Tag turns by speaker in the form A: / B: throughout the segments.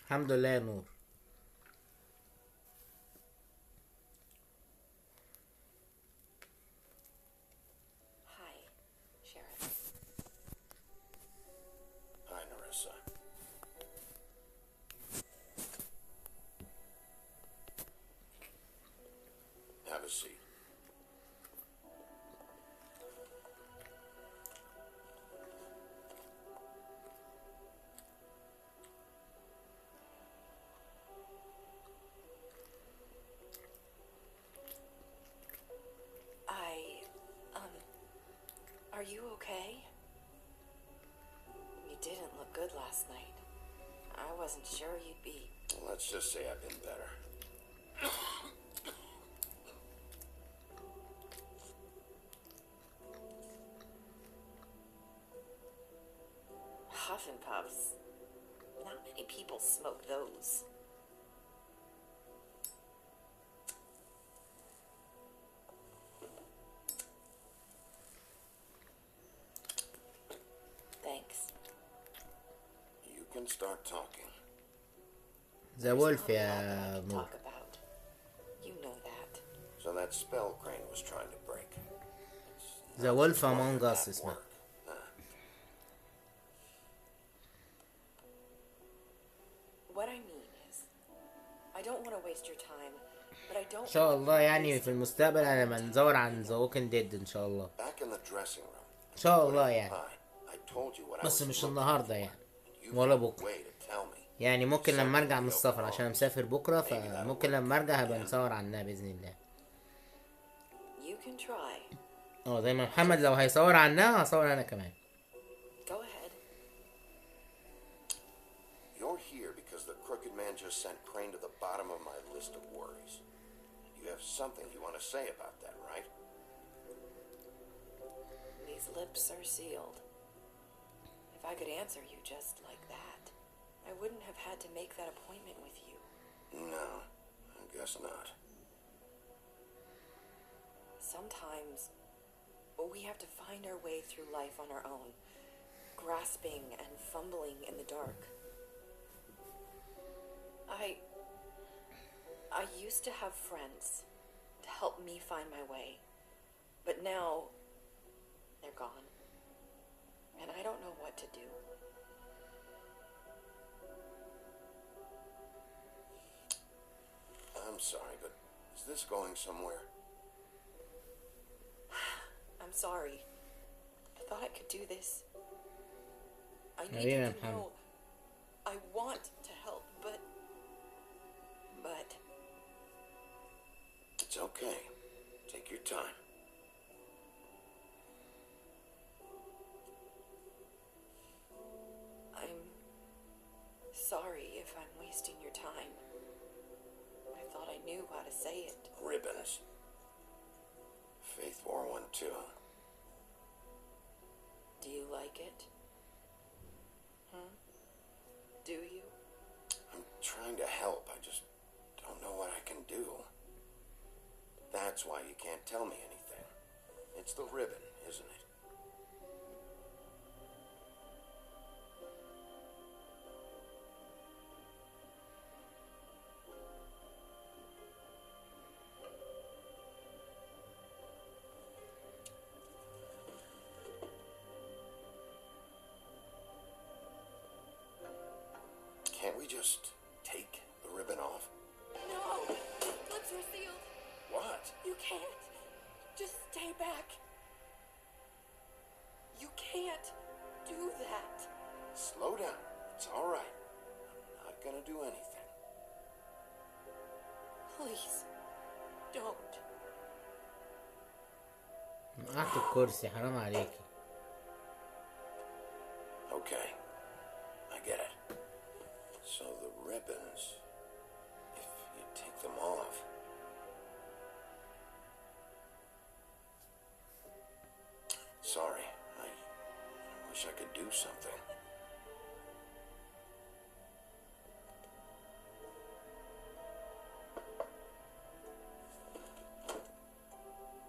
A: الحمد لله يا نور.
B: Hi, Sheriff.
C: Hi, Narissa. Have a seat.
B: Are you okay? You didn't look good last night. I wasn't sure you'd be.
C: Well, let's just say I've been better.
B: Huff and puffs. Not many people smoke those. Thanks.
C: You can start talking.
A: ذا وولف يا نور.
B: Talk about. You know that.
C: So that spell Crane was trying to break.
A: ذا وولف امونج اس اسمه.
B: What I mean is, I don't want to waste your time, but I don't.
A: ان شاء الله يعني في المستقبل انا لما ندور عن ذا ووكينج ديد ان شاء الله.
C: Back in the dressing room.
A: ان شاء الله يعني.
C: I told you what I
A: بس
C: was
A: مش
C: looking
A: النهارده يعني
C: for.
A: ولا
C: You
A: بكره.
C: wait to tell me.
A: يعني ممكن لما ارجع من السفر عشان مسافر بكره، فممكن لما ارجع هبقى نصور عنها باذن الله.
B: You can try.
A: زي ما محمد لو هيصور عنها هصور انا كمان.
B: Go ahead.
C: You're here because the crooked man just sent Crane to the bottom of my list of worries. You have something you want to say about that, right?
B: These lips are sealed. If I could answer you just like that, I wouldn't have had to make that appointment with you.
C: No, I guess not.
B: Sometimes we have to find our way through life on our own, grasping and fumbling in the dark. I used to have friends to help me find my way, but now they're gone, and I don't know what to do.
C: I'm sorry, but is this going somewhere?
B: I'm sorry. I thought I could do this. I need
A: Yeah,
B: you to know I want to help, but
C: It's okay. Take your time.
B: I'm sorry if I'm wasting your time. I thought I knew how to say it.
C: Ribbons. Faith wore one too.
B: Do you like it? Do you?
C: I'm trying to help. I just don't know what I can do. That's why you can't tell me anything. It's the ribbon, isn't it? Can't we just take the ribbon off?
B: No! Lips are sealed.
C: What?
B: You can't. Just stay back. You can't do that.
C: Slow down. It's all right. I'm not gonna do anything.
B: Please, don't.
A: وقعت الكرسي حرام عليكي.
C: Okay. I get it. So the ribbons, if you take them off. Sorry, I wish I could do something.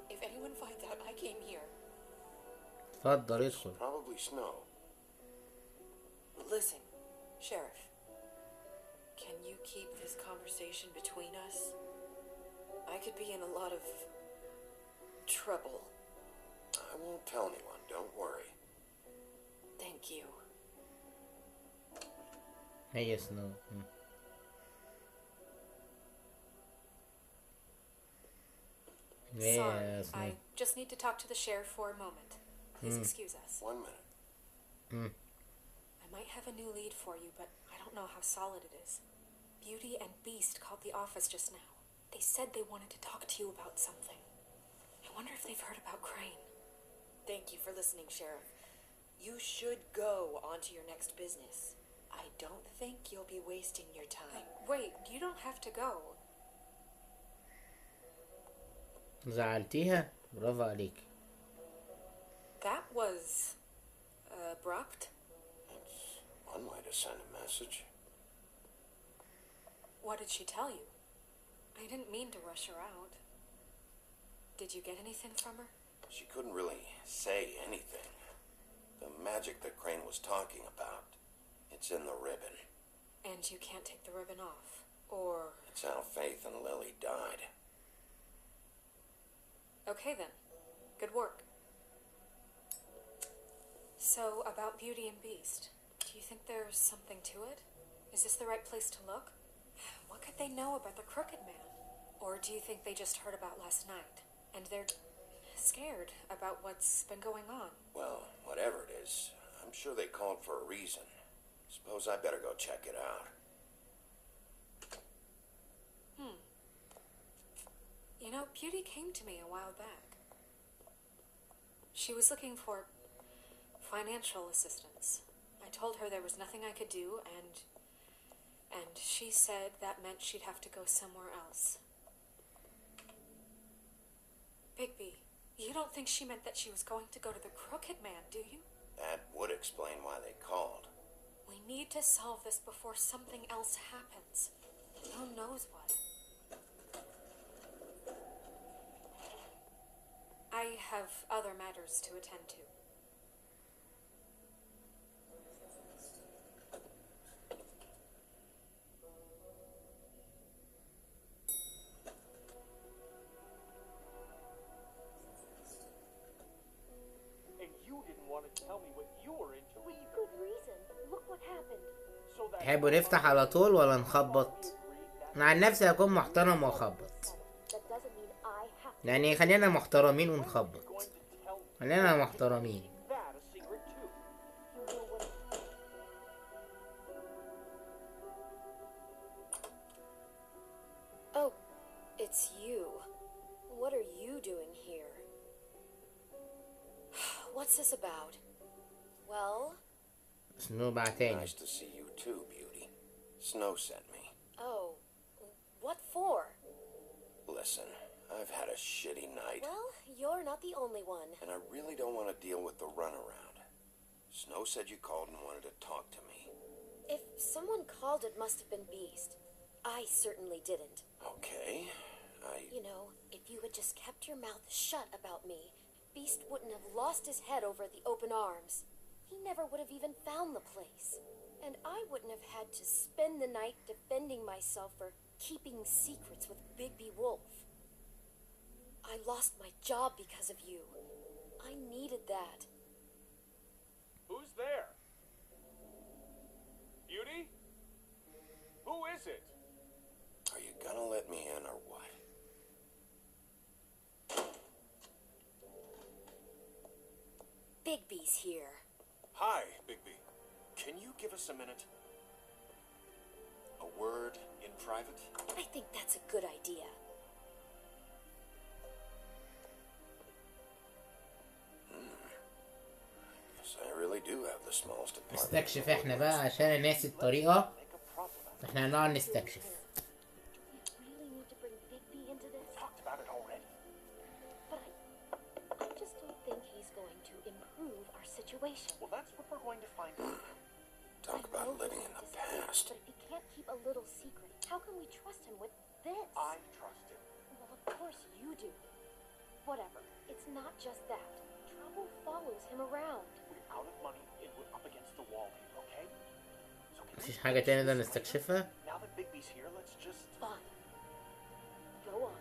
B: If anyone finds out I came here,
A: اتفضل ادخل.
C: Probably snow.
B: listen, Sheriff. Can you keep this conversation between us? I could be in a lot of trouble.
C: I won't tell anyone, don't worry.
B: Thank you.
A: هي سنو.
B: Sorry,
A: سنو.
B: I just need to talk to the sheriff for a moment. Please excuse us.
C: 1 minute.
B: I might have a new lead for you, but I don't know how solid it is. Beauty and Beast called the office just now. They said they wanted to talk to you about something. I wonder if they've heard about Crane. Thank you for listening, Sheriff. You should go on to your next business. I don't think you'll be wasting your time. Wait, you don't have to go.
A: زعلتيها؟ برافو عليك.
B: That was abrupt.
C: That's one way to send a message.
B: What did she tell you? I didn't mean to rush her out. Did you get anything from her?
C: She couldn't really say anything. The magic that Crane was talking about, it's in the ribbon.
B: And you can't take the ribbon off, or...
C: It's how Faith and Lily died.
B: Okay then. Good work. So, about Beauty and Beast, do you think there's something to it? Is this the right place to look? What could they know about the Crooked Man? Or do you think they just heard about last night, and they're scared about what's been going on?
C: Well, whatever it is, I'm sure they called for a reason. Suppose I better go check it out.
B: You know, Beauty came to me a while back. She was looking for financial assistance. I told her there was nothing I could do, and she said that meant she'd have to go somewhere else. Bigby, you don't think she meant that she was going to go to the Crooked Man, do you?
C: That would explain why they called.
B: We need to solve this before something else happens. Who knows what? I have other matters to attend to.
D: And you didn't want to tell me what you were into either.
E: Good reason. Look what happened.
D: So that
A: تحبوا نفتح على طول ولا نخبط؟ أنا عن نفسي هكون محترم وأخبط.
E: That doesn't mean I have to.
A: يعني خلينا محترمين
D: going
A: ونخبط.
D: to tell
A: خلينا محترمين.
D: that a secret too.
E: You know what?
B: Oh, it's you. What are you doing here? What's this about? Well,
A: سنو بعتاني.
C: Nice to see you too, Beauty. Snow sent me.
B: oh, what for?
C: Listen, I've had a shitty night,
B: Well, you're not the only one.
C: and I really don't want to deal with the runaround. Snow said you called and wanted to talk to me.
F: If someone called, it must have been Beast. I certainly didn't.
C: Okay,
F: You know, if you had just kept your mouth shut about me, Beast wouldn't have lost his head over at the open arms. He never would have even found the place. And I wouldn't have had to spend the night defending myself for keeping secrets with Bigby Wolf. I lost my job because of you. I needed that.
D: Who's there? Beauty? Who is it?
C: are you gonna let me in or what?
F: Bigby's here.
C: Hi, Bigby. Can you give us a minute? A word in private?
F: I think that's a good idea.
C: Guess I really do have the smallest apartment.
A: نستكشف احنا بقى عشان ناسي الطريقة.
D: Make a problem.
A: احنا هنقعد نستكشف.
E: We really need to bring Bigby into this.
D: Talked about it already.
E: But I just don't think he's going to improve our situation.
D: Well, that's what we're going to find out.
C: Talk
E: I
C: about
E: know
C: living
E: this
C: in the
E: is disappointing,
C: past.
E: But if he can't keep a little secret, how can we trust him with this?
D: I trust him.
E: Well, of course you do. Whatever. It's not just that. Trouble follows him around.
D: We're out of money and we're up against the wall here, okay? So can
A: مفيش
D: we
A: حاجة تانية نقدر نستكشفها؟
D: now that Bigby's here, let's just...
E: Fine. Go on.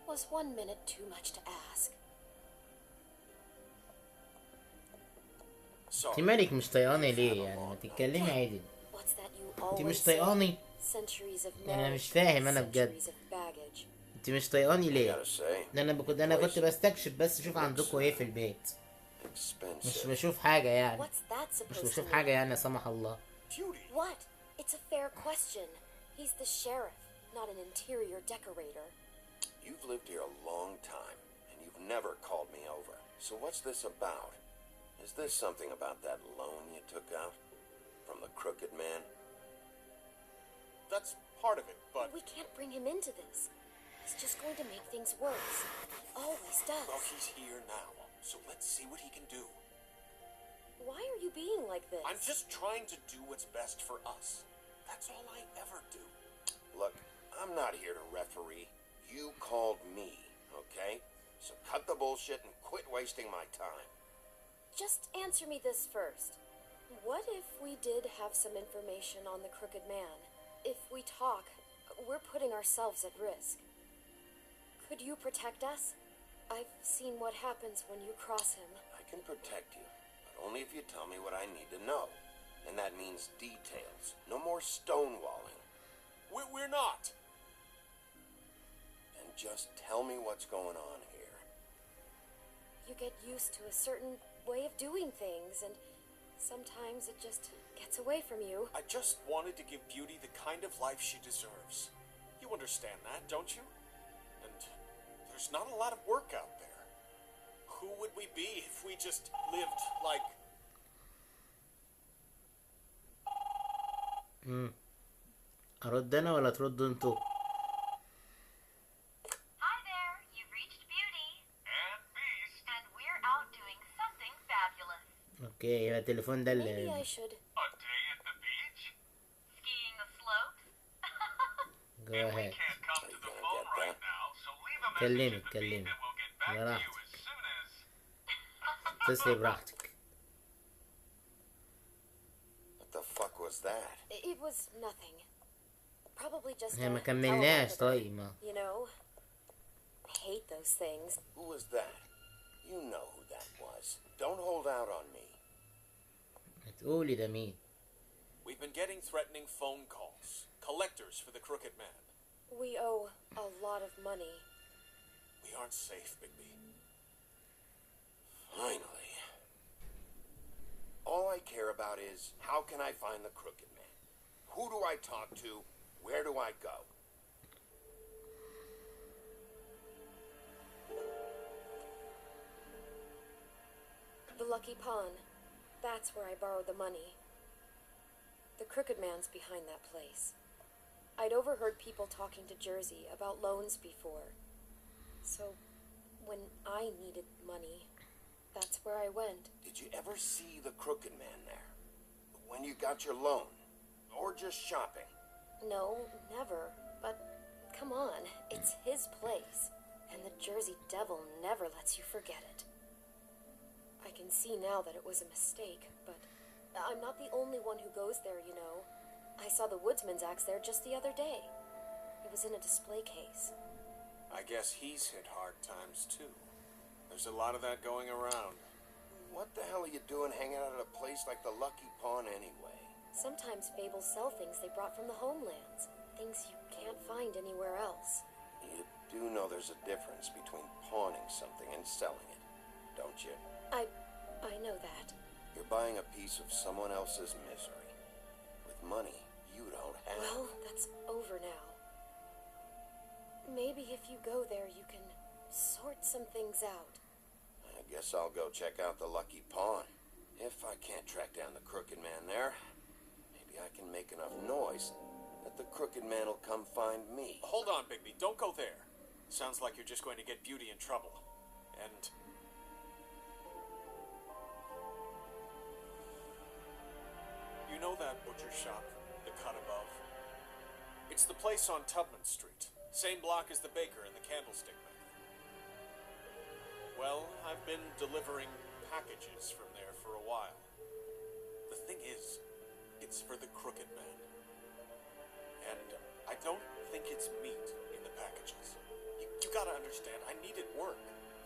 F: Was 1 minute too much to ask?
A: انت مالك مش طيقاني ليه يعني؟ ما تتكلمي عادي.
F: What's that you
A: انت
F: always
A: مش
F: say?
A: طيقاني.
F: Centuries of
A: انا مش
F: marriage,
A: فاهم انا بجد.
F: centuries of baggage.
A: انت مش طيقاني
C: I
A: ليه؟
C: gotta say,
A: انا كنت بستكشف بس اشوف عندكم ايه في البيت. مش
C: expensive.
A: بشوف حاجة يعني.
F: What's that
A: مش
F: supposed to
A: بشوف
F: mean?
A: حاجة يعني لا سمح الله.
D: Beauty!
F: What? It's a fair question. He's the sheriff, not an interior decorator.
C: You've lived here a long time, and you've never called me over. So what's this about? Is this something about that loan you took out? From the crooked man?
D: That's part of it, but...
F: We can't bring him into this. He's just going to make things worse. He always does.
D: Well, he's here now, so let's see what he can do.
F: Why are you being like this?
D: I'm just trying to do what's best for us. That's all I ever do.
C: Look, I'm not here to referee. You called me, okay? So cut the bullshit and quit wasting my time.
F: Just answer me this first. What if we did have some information on the crooked man? If we talk, we're putting ourselves at risk. Could you protect us? I've seen what happens when you cross him.
C: I can protect you, but only if you tell me what I need to know. And that means details. No more stonewalling.
D: We're not.
C: And just tell me what's going on here.
F: You get used to a certain way of doing things, and sometimes it just gets away from you.
D: I just wanted to give Beauty the kind of life she deserves. You understand that, don't you? And there's not a lot of work out there. Who would we be if we just lived like...
A: ارد انا ولا تردوا انتوا؟
G: Hi there, you've reached Beauty. And Beast. And we're out doing something fabulous.
A: اوكي يبقى التليفون ده
F: Maybe
A: اللي
F: I should.
G: A day at the beach? Skiing the slopes?
A: جو اهيد.
G: Can't come to the phone right now, so leave a
A: كلمي
G: message at the beep
A: كلمي
G: and we'll get back to you
A: براحتك.
G: as soon as...
A: اتصلي براحتك.
C: What the fuck was that?
F: It was nothing. Probably just
A: احنا ما
F: a
A: كملناش
F: telemarketer.
A: طيب ما.
F: You know, I hate those things.
C: Who was that? You know who that was. Don't hold out on me.
A: تقولي ده مين؟
D: We've been getting threatening phone calls. Collectors for the crooked man.
F: We owe a lot of money.
D: We aren't safe, Bigby.
C: Finally. All I care about is, how can I find the crooked man? Who do I talk to? Where do I go?
F: The Lucky Pawn. That's where I borrowed the money. The crooked man's behind that place. I'd overheard people talking to Jersey about loans before. So, when I needed money, that's where I went.
C: Did you ever see the crooked man there? When you got your loan? Or just shopping?
F: No, never. But, come on, it's his place. And the Jersey Devil never lets you forget it. I can see now that it was a mistake, but I'm not the only one who goes there, you know. I saw the Woodsman's axe there just the other day. It was in a display case.
D: I guess he's hit hard times, too. There's a lot of that going around.
C: What the hell are you doing hanging out at a place like the Lucky Pawn anyway?
F: Sometimes fables sell things they brought from the homelands. Things you can't find anywhere else.
C: You do know there's a difference between pawning something and selling it, don't you?
F: I know that.
C: You're buying a piece of someone else's misery. With money you don't have.
F: Well, that's over now. Maybe if you go there, you can sort some things out.
C: I guess I'll go check out the Lucky Pawn. If I can't track down the crooked man there, maybe I can make enough noise that the crooked man will come find me.
D: Hold on, Bigby. Don't go there. Sounds like you're just going to get Beauty in trouble. And... you know that butcher shop, the cut above? It's the place on Tubman Street. Same block as the baker and the candlestick man. Well, I've been delivering packages from there for a while. The thing is, it's for the Crooked Man. And I don't think it's meat in the packages. You gotta understand, I needed work.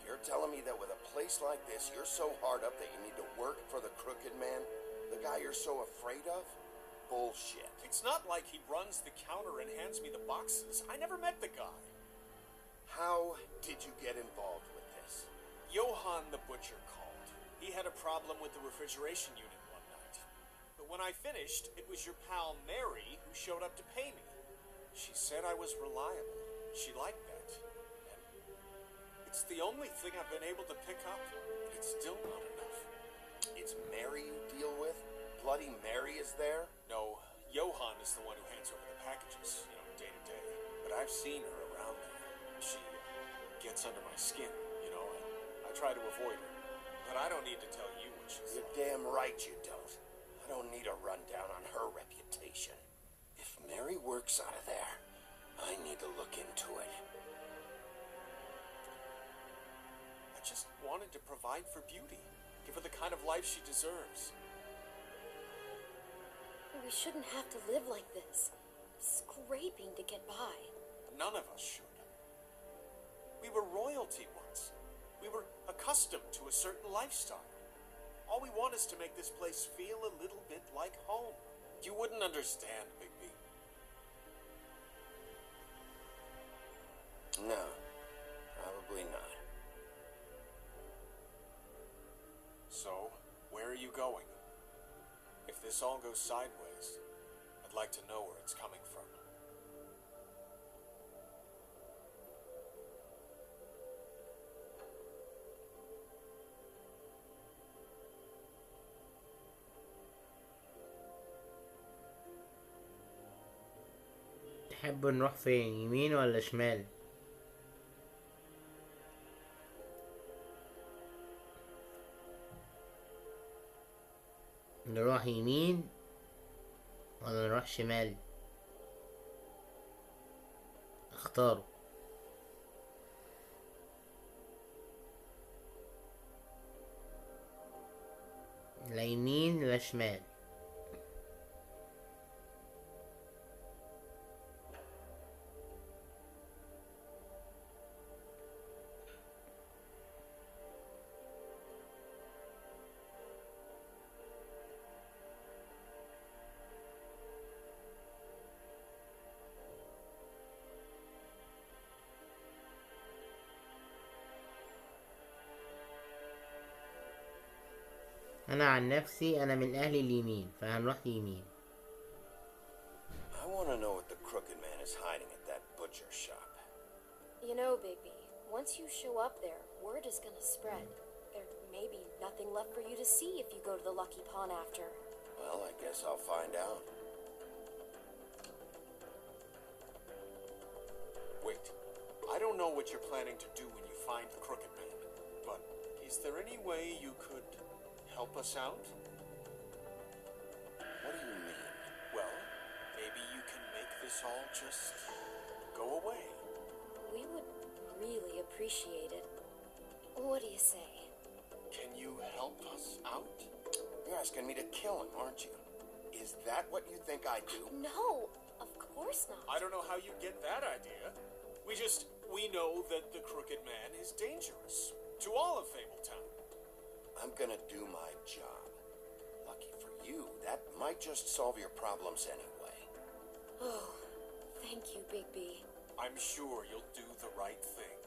C: You're telling me that with a place like this, you're so hard up that you need to work for the Crooked Man? The guy you're so afraid of? Bullshit.
D: It's not like he runs the counter and hands me the boxes. I never met the guy.
C: How did you get involved with this?
D: Johann the butcher called. He had a problem with the refrigeration unit one night. But when I finished, it was your pal Mary who showed up to pay me. She said I was reliable. She liked that. And it's the only thing I've been able to pick up. It's still not enough.
C: It's Mary you deal with? Bloody Mary is there?
D: No, Johann is the one who hands over the packages, day to day. But I've seen her around there. She gets under my skin, I try to avoid her. But I don't need to tell you what she's
C: You're
D: like.
C: damn right you don't. I don't need a rundown on her reputation. If Mary works out of there, I need to look into it.
D: I just wanted to provide for Beauty. Give her the kind of life she deserves.
F: We shouldn't have to live like this, scraping to get by.
D: None of us should. We were royalty once. We were accustomed to a certain lifestyle. All we want is to make this place feel a little bit like home. You wouldn't understand, Bigby.
C: No, probably not.
D: So, where are you going? If this all goes sideways, I'd like to know where it's coming from.
A: تحب نروح فين، يمين ولا شمال؟ نروح يمين ولا نروح شمال؟ اختاروا. لا يمين لا شمال. انا عن نفسي انا من اهل اليمين، فهنروح يمين.
C: I want to know what the Crooked Man is hiding at that butcher shop.
F: You know, Bigby, once you show up there, word is gonna spread. There may be nothing left for you to see if you go to the Lucky Pawn after.
C: Well, I guess I'll find out.
D: Wait, I don't know what you're planning to do when you find the Crooked Man, but is there any way you could help us out?
C: What do you mean?
D: Well, maybe you can make this all just go away.
F: We would really appreciate it. What do you say?
D: Can you help us out?
C: You're asking me to kill him, aren't you? Is that what you think I do?
F: No, of course not.
D: I don't know how you get that idea. We know that the Crooked Man is dangerous to all of Fabletown.
C: I'm gonna do my job. Lucky for you, that might just solve your problems anyway.
F: Oh, thank you, Bigby.
D: I'm sure you'll do the right thing.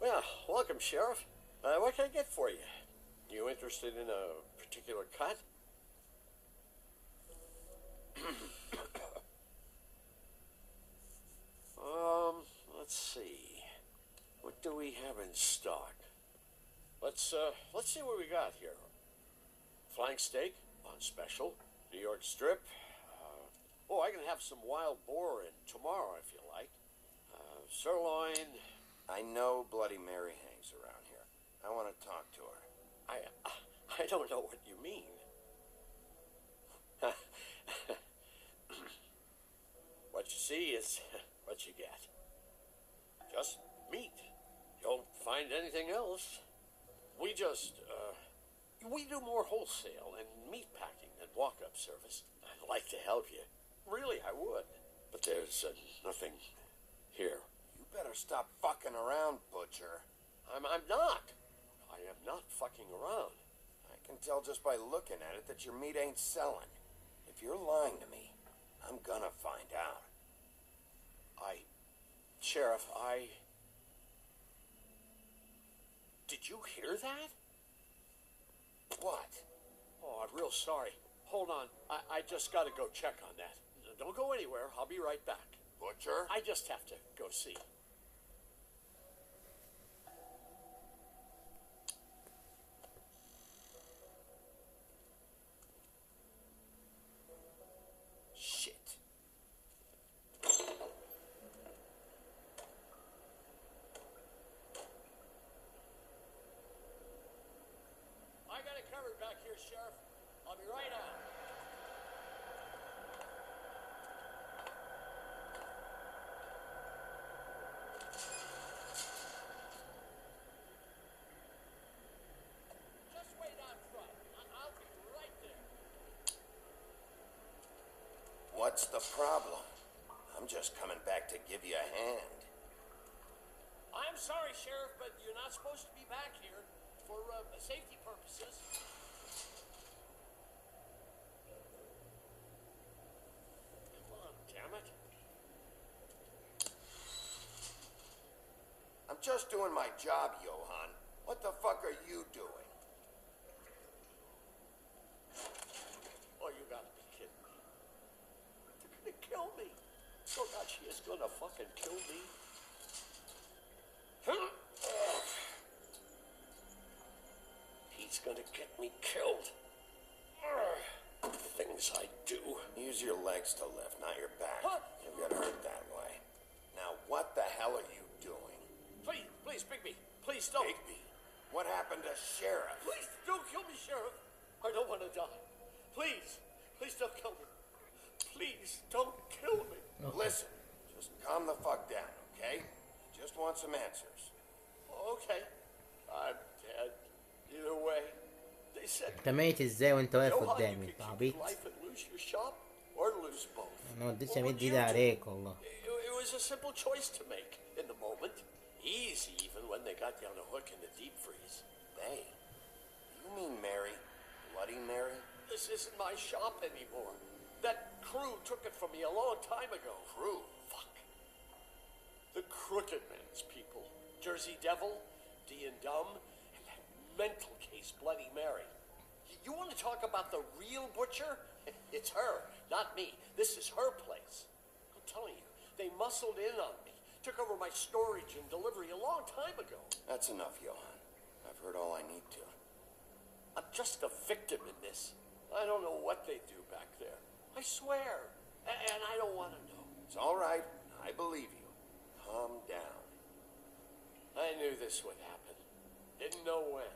H: Well, welcome, Sheriff. What can I get for you? You interested in a particular cut? Let's see. What do we have in stock? Let's see what we got here. Flank steak on special. New York strip. Oh, I can have some wild boar in tomorrow if you like. Sirloin.
C: I know Bloody Mary hangs around here. I want to talk to her.
H: I don't know what you mean. What you see is what you get. Just meat. You don't find anything else. We do more wholesale and meat packing than walk-up service. I'd like to help you. Really, I would. But there's nothing here.
C: You better stop fucking around, Butcher.
H: I'm not. I am not fucking around.
C: I can tell just by looking at it that your meat ain't selling. If you're lying to me, I'm gonna find out.
H: Sheriff, Did you hear that?
C: What?
H: Oh, I'm real sorry. Hold on. I just gotta go check on that. Don't go anywhere. I'll be right back.
C: Butcher?
H: I just have to go see.
C: Shit.
H: I got it covered back here, Sheriff. I'll be right out. Just wait out front. I'll be right there.
C: What's the problem? I'm just coming back to give you a hand.
H: I'm sorry, Sheriff, but you're not supposed to be back here for safety purposes. Come on, damn it.
C: I'm just doing my job, Johan. What the fuck are you doing?
H: Oh, you gotta be kidding me. They're gonna kill me. So God, she is gonna fucking kill me. He's gonna get me killed. Things I do.
C: Use your legs to lift, not your back.
H: What?
C: You'll get hurt that way. Now, what the hell are you doing?
H: Please, Bigby. Please don't.
C: Bigby, what happened to Sheriff?
H: Please don't kill me, Sheriff. I don't want to die. Please don't kill me. Please don't kill me.
C: Listen, just calm the fuck down, okay? You just want some answers.
H: Okay. I'm dead. Either way. They said
A: انت ميت ازاي وانت واقف
H: Johan, you
A: قدامي
H: could keep
A: عبيط؟
H: life and lose your shop or lose both.
A: انا ما اديتش
H: What
A: امد
H: would
A: ايدي
H: you do?
A: عليك والله.
H: It was a simple choice to make in the moment. Easy even when they got you on a hook in the deep freeze.
C: Hey, you mean Mary? Bloody Mary?
H: This isn't my shop anymore. That crew took it from me a long time ago.
C: Crew?
H: Fuck. The Crooked Man's people. Jersey Devil, D and Dumb, and that mental case Bloody Mary. You want to talk about the real butcher? It's her, not me. This is her place. I'm telling you, they muscled in on me. Took over my storage and delivery a long time ago.
C: That's enough, Johan. I've heard all I need to.
H: I'm just a victim in this. I don't know what they do back there. I swear. And I don't want to know.
C: It's all right. I believe you. Calm down.
H: I knew this would happen. Didn't know when.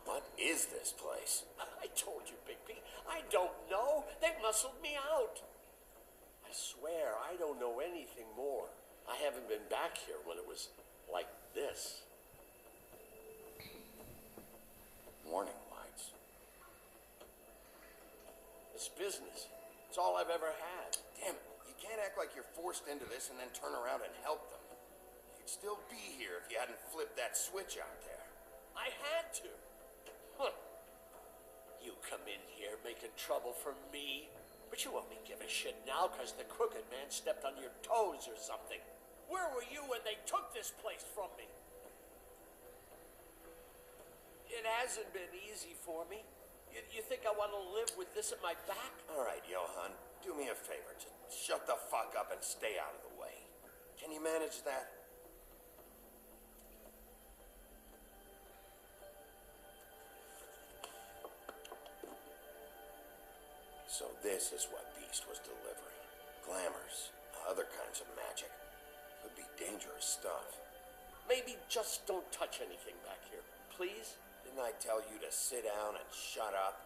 C: What is this place?
H: I told you, Bigby. I don't know. They muscled me out. I swear I don't know anything more. I haven't been back here when it was like this.
C: Warning lights.
H: It's business. It's all I've ever had.
C: Damn it. You can't act like you're forced into this and then turn around and help them. You'd still be here if you hadn't flipped that switch out there.
H: I had to. Huh. You come in here making trouble for me, but you won't give a shit now because the crooked man stepped on your toes or something. Where were you when they took this place from me? It hasn't been easy for me. You think I want to live with this at my back?
C: All right, Johan, do me a favor. Just shut the fuck up and stay out of the way. Can you manage that? So this is what Beast was delivering. Glamours, other kinds of magic. Could be dangerous stuff.
H: Maybe just don't touch anything back here, please?
C: Didn't I tell you to sit down and shut up?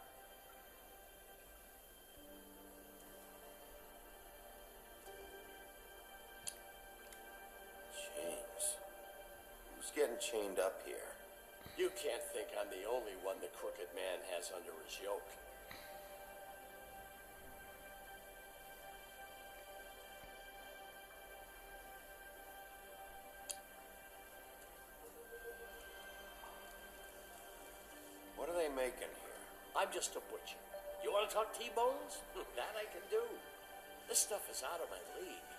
C: Chains. Who's getting chained up here?
H: You can't think I'm the only one the crooked man has under his yoke.
C: What are they making here?
H: I'm just a butcher. You want to talk T-bones? That I can do. This stuff is out of my league.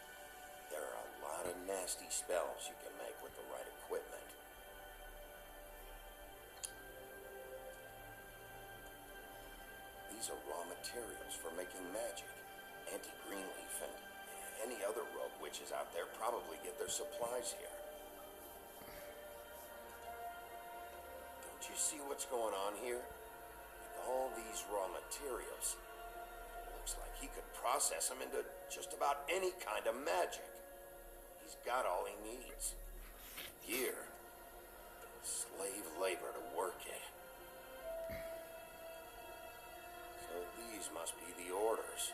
C: There are a lot of nasty spells you can make with the right equipment. These are raw materials for making magic. Anti-Greenleaf and any other rogue witches out there probably get their supplies here. Don't you see what's going on here? With all these raw materials, looks like he could process them into just about any kind of magic. He's got all he needs. Gear. Slave labor to work it. So these must be the orders.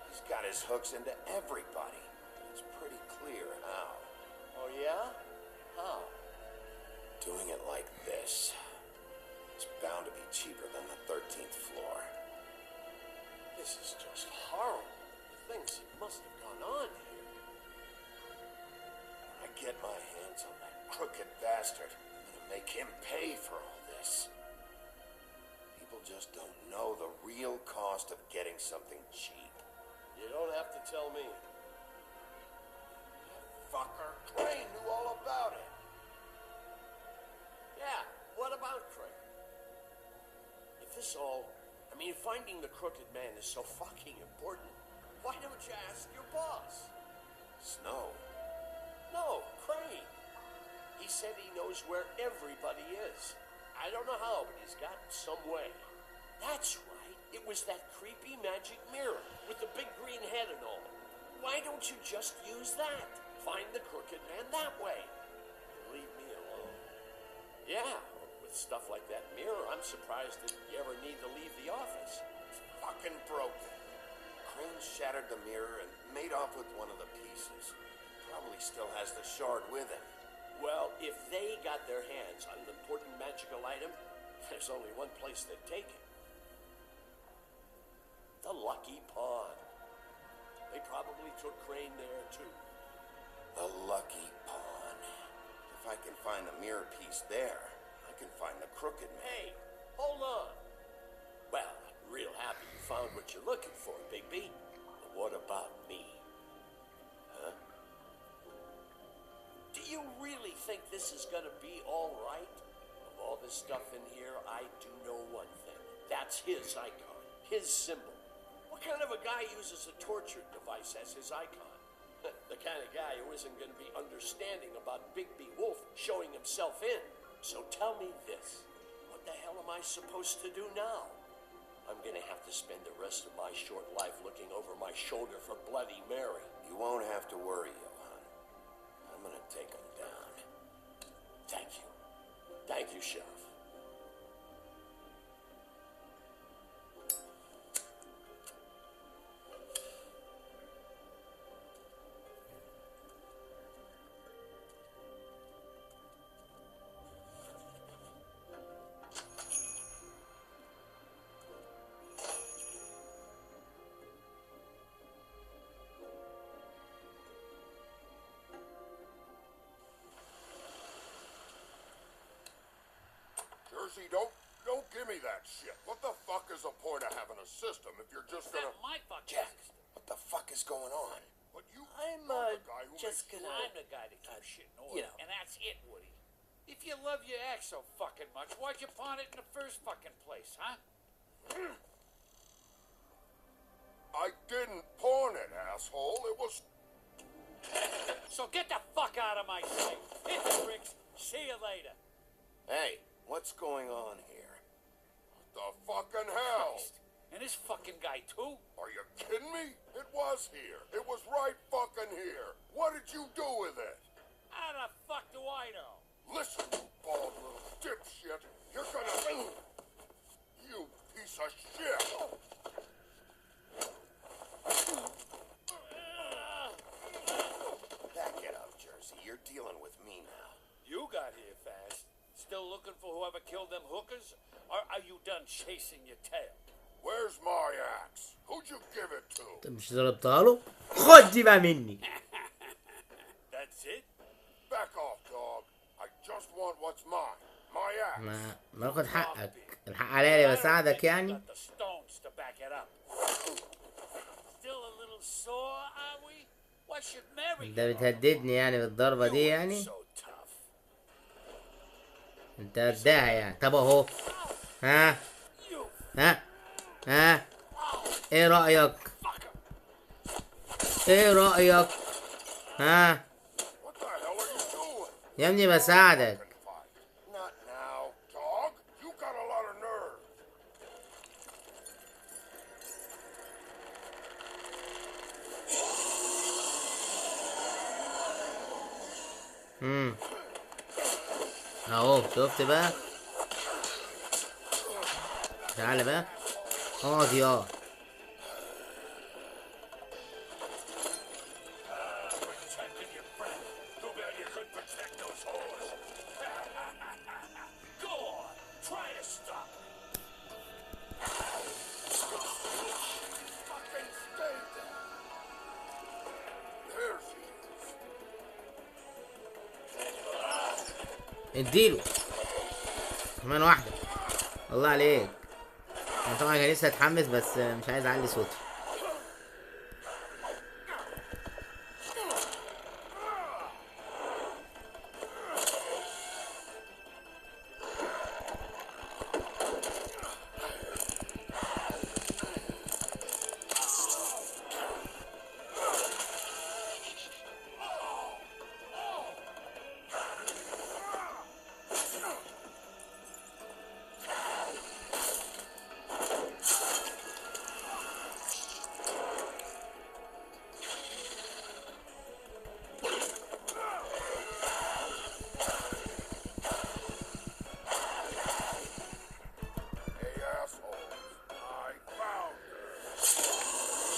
C: He's got his hooks into everybody. It's pretty clear how.
H: Oh, yeah? How?
C: Doing it like this. It's bound to be cheaper than the 13th floor.
H: This is just horrible. The things that must have gone on here.
C: When I get my hands on that crooked bastard, I'm gonna make him pay for all this. People just don't know the real cost of getting something cheap.
H: You don't have to tell me.
C: That fucker Crane knew all about it.
H: Yeah, what about Craig? If this all... finding the crooked man is so fucking important, why don't you ask your boss?
C: Snow?
H: No, Crane. He said he knows where everybody is. I don't know how, but he's got some way. That's right. It was that creepy magic mirror with the big green head and all. Why don't you just use that? Find the crooked man that way. Leave me alone. Yeah, with stuff like that mirror, I'm surprised that you ever need to leave the office.
C: It's fucking broken. Crane shattered the mirror and made off with one of the pieces. Probably still has the shard with him.
H: Well, if they got their hands on an important magical item, there's only one place they'd take it. The Lucky Pawn. They probably took Crane there, too.
C: The Lucky Pawn. If I can find the mirror piece there, I can find the crooked man.
H: Hey, hold on. Well, I'm real happy you found what you're looking for, Bigby. But what about me? Huh? Do you really think this is gonna be all right? Of all this stuff in here, I do know one thing. That's his icon, his symbol. What kind of a guy uses a torture device as his icon? The kind of guy who isn't going to be understanding about Bigby Wolf showing himself in. So tell me this. What the hell am I supposed to do now? I'm going to have to spend the rest of my short life looking over my shoulder for Bloody Mary.
C: You won't have to worry, Johan. I'm gonna take him down.
H: Thank you. Thank you, Sheriff.
I: Jersey, don't give me that shit. What the fuck is the point of having a system if you're just gonna...
H: My fucking
C: Jack, what the fuck is going on?
I: But you...
H: I'm
I: you're the guy who
H: just
I: makes
H: gonna.
I: sure-
H: I'm the guy that keeps shit in order, and that's it, Woody. If you love your ex so fucking much, why'd you pawn it in the first fucking place, huh?
I: I didn't pawn it, asshole. It was...
H: So get the fuck out of my sight. Hit the bricks. See you later.
C: Hey, what's going on here?
I: What the fucking hell?
H: And this fucking guy too?
I: Are you kidding me? It was here. It was right fucking here. What did you do with it?
H: How the fuck do I know?
I: Listen, you bald little dipshit. You're gonna... You piece of shit.
C: Back it up, Jersey. You're dealing with me now.
H: You got here fast. Still looking for whoever killed them hookers? Or are you done chasing your tail?
I: Where's my axe? Who'd you give it to?
A: انت مش ضربتها له؟ خد دي بقى مني.
H: That's it?
I: Back off, dog. I just want what's mine. My axe.
A: ما ناخد حقك. الحق عليا اللي بساعدك يعني.
H: Got the stones to back it up. Still a little sore, are we? What should Mary
A: انت بتهددني يعني بالضربة دي يعني.
H: so tough?
A: انت قدها يعني. طب اهو. ها ايه رأيك؟ ايه رأيك؟ ها
I: What the hell are you doing?
A: يا ابني بساعدك.
C: Not now.
I: Dog, you got a lot of nerve.
A: اهو شفت بقى. تعالى بقى. اقعد يا.
I: Protecting your friend. Too bad you couldn't protect those whores. Go on. Try to stop me. Fucking stay there. There she is.
A: اديله. كمان واحدة. الله عليك. انا طبعا كان لسه اتحمس بس مش عايز اعلي صوتي.
I: Hey, assholes. I found her.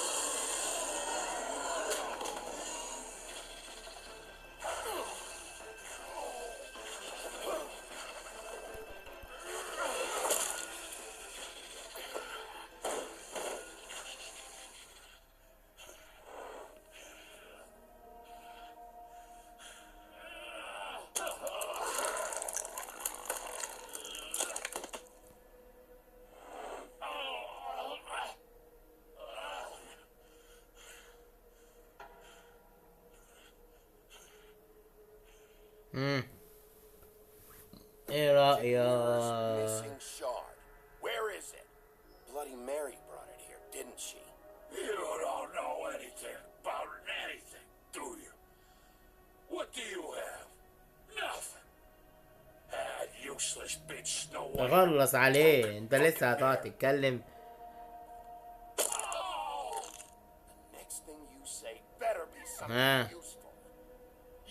A: ايه رأيك؟
C: Missing shard. Where is it? Bloody Mary brought it here, didn't she?
I: You don't know anything about anything, do you? What do you have? Nothing. That useless bitch Snow White.
A: تخلص عليه. انت لسه هتقعد تتكلم.
C: Next thing you say better be something
A: Ah.
C: useful.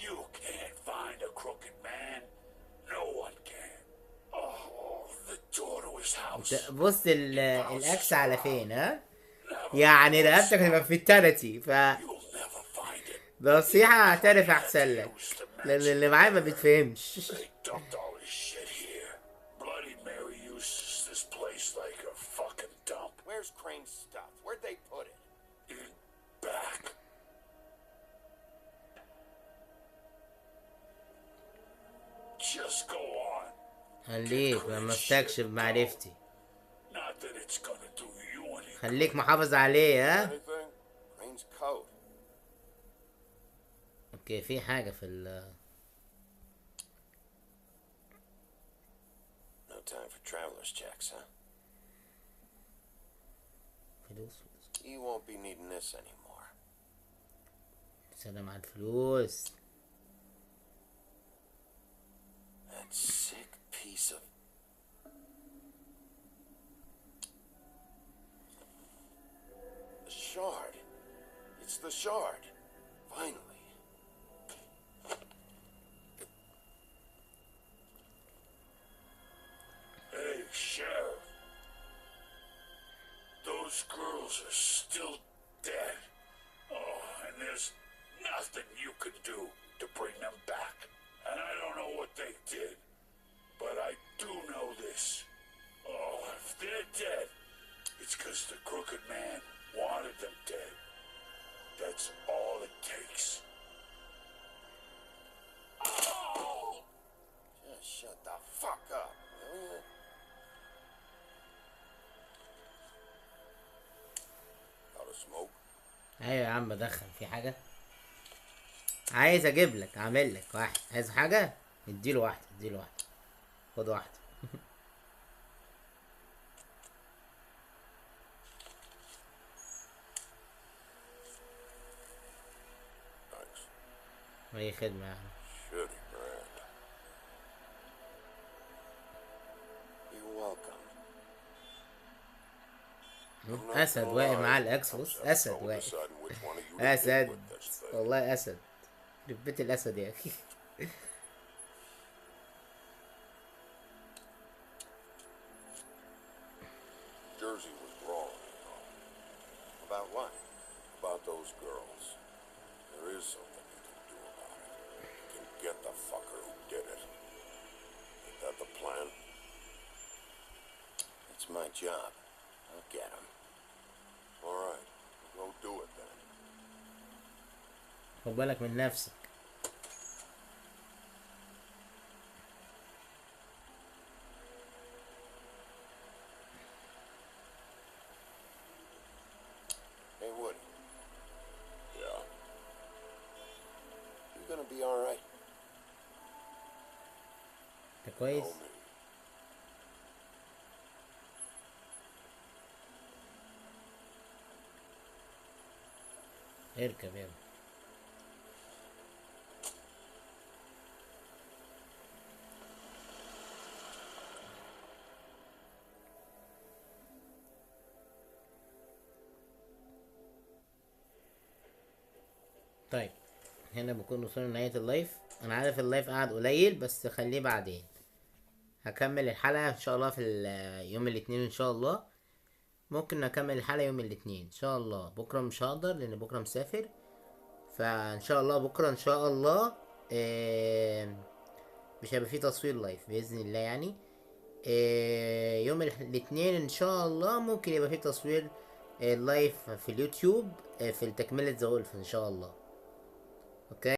I: You can't find a crooked man. No one can. Oh, the door to his house.
A: بص الاكس على فين ها؟ يعني رقبتك هتبقى في التالتي. ف
I: You'll never find it.
A: نصيحة اعترف احسن لك. لان اللي معايا ما بيتفهمش.
I: They dumped all his shit here. Bloody Mary uses this place like a fucking dump.
C: Where's Crane's stuff? Where'd they put it?
I: In back. Just go on.
A: خليك لما استكشف معرفتي.
I: Not that it's gonna do you any
A: خليك محافظ عليه ها.
C: Anything? Rain's coat.
A: اوكي في حاجة في ال
C: No time for traveler's checks, huh?
A: فلوس.
C: You won't be needing this anymore.
A: سلام على الفلوس.
C: That sick piece of... The shard. It's the shard. Finally.
I: Hey, Sheriff. Those girls are still dead. Oh, and there's nothing you could do to bring them back. And I don't know what they did, but I do know this. Oh, if they're dead, it's 'cause the crooked man wanted them dead. That's all it takes. Oh!
C: Just shut the fuck up, will ya? Got a smoke?
A: ايوه يا عم بدخن في حاجة. عايز اجيب لك اعمل لك واحد. عايز حاجة اديله واحدة اديله واحدة. خد واحدة.
C: Thanks.
A: اي خدمة يعني.
C: Shitty brand. You're welcome. I'm not
A: اسد
C: gonna
A: واقف
C: lie,
A: معاه الاكس.
C: I'm
A: بص
C: having
A: اسد
C: trouble
A: واقف.
C: deciding which one of you to deal
A: اسد
C: with this thing.
A: والله اسد. يخرب بيت الاسد يا اخي.
C: Jersey was wrong, you know. About what? About those girls. There is something you can do about it. You can get the fucker who did it. Is that the plan? It's my job. I'll get him. All right. Go do it then.
A: خد بالك من نفسك.
C: Hey, Woody. Yeah? You gonna be all right?
A: انت كويس؟
C: Know me.
A: اركب يلا. طيب هنا بكون وصلنا لنهاية اللايف. انا عارف اللايف قعد قليل بس خليه بعدين. هكمل الحلقة ان شاء الله في يوم الاثنين ان شاء الله. ممكن اكمل الحلقة يوم الاثنين ان شاء الله. بكرة مش هقدر لان بكرة مسافر. فان شاء الله بكرة ان شاء الله مش هيبقى فيه تصوير لايف باذن الله يعني. يوم الاثنين ان شاء الله ممكن يبقى فيه تصوير لايف في اليوتيوب في تكملة ذا وولف ان شاء الله. اوكي.